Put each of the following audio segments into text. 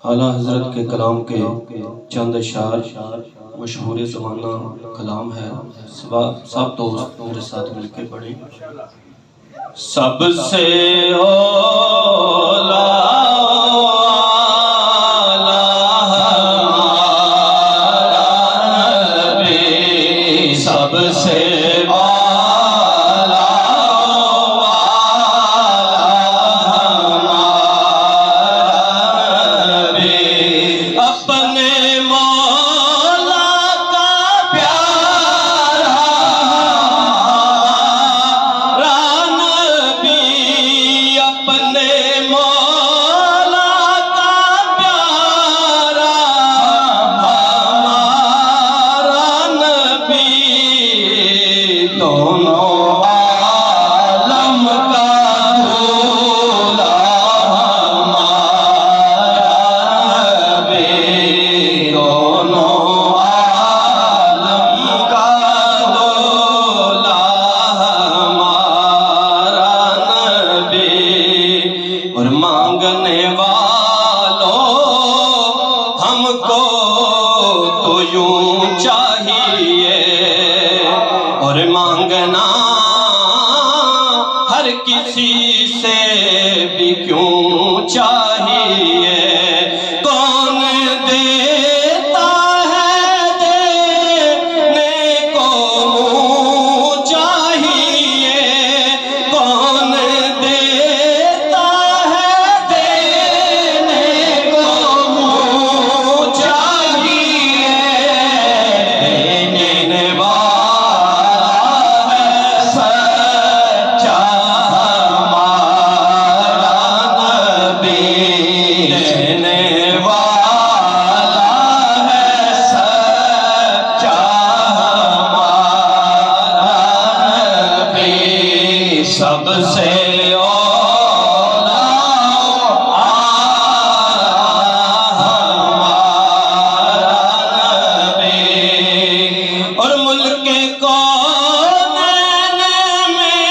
اعلیٰ حضرت کے کلام کے چند اشعار مشہور زمانہ کلام ہے، سب دوست میرے ساتھ مل کے پڑھیں۔ سب سے اولا نبی، سب سے مانگنا ہر کسی سے بھی کیوں چاہیے، کون دیتا ہے دینے کو منہ چاہیے، کون دیتا ہے دینے کو منہ چاہیے، دینے سب سے اولا ہمارا نبی، اور ملک کونین میں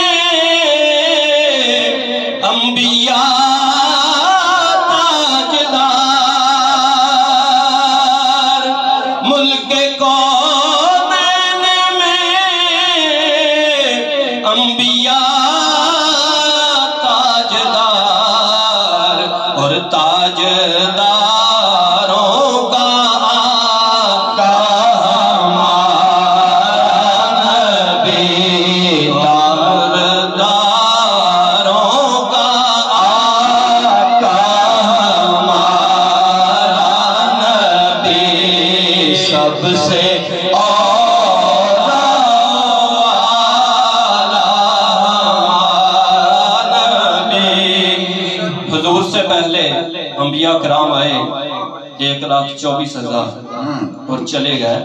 انبیاء تاجدار، ملک کونین میں انبیاء اور تاجداروں کا آقا ہمارا نبی، تاجداروں کا آقا ہمارا نبی، سب سے حضور سے پہلے انبیاء کرام آئے 1,24,000 اور چلے گئے،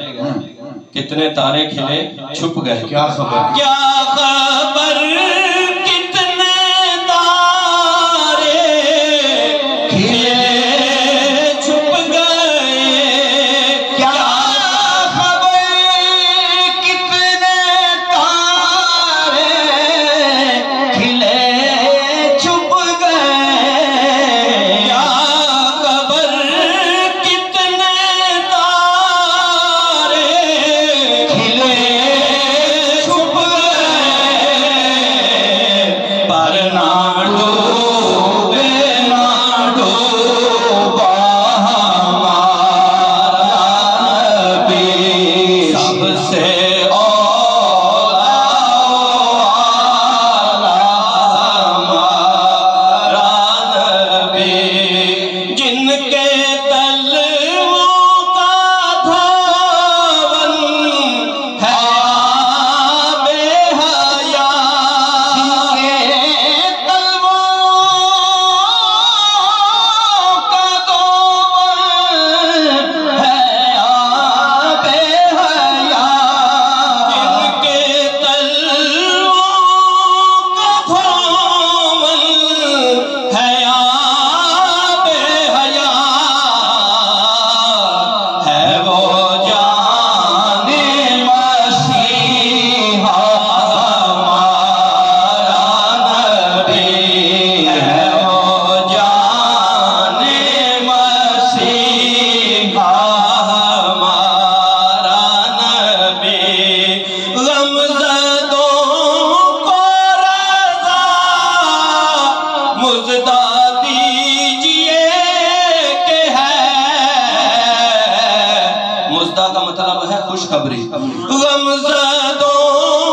کتنے تارے کھلے چھپ گئے، کیا خبر کتنے تارے کھلے چھپ گئے، کیا خبر کتنے تارے کھلے چھپ گئے، غم زدوں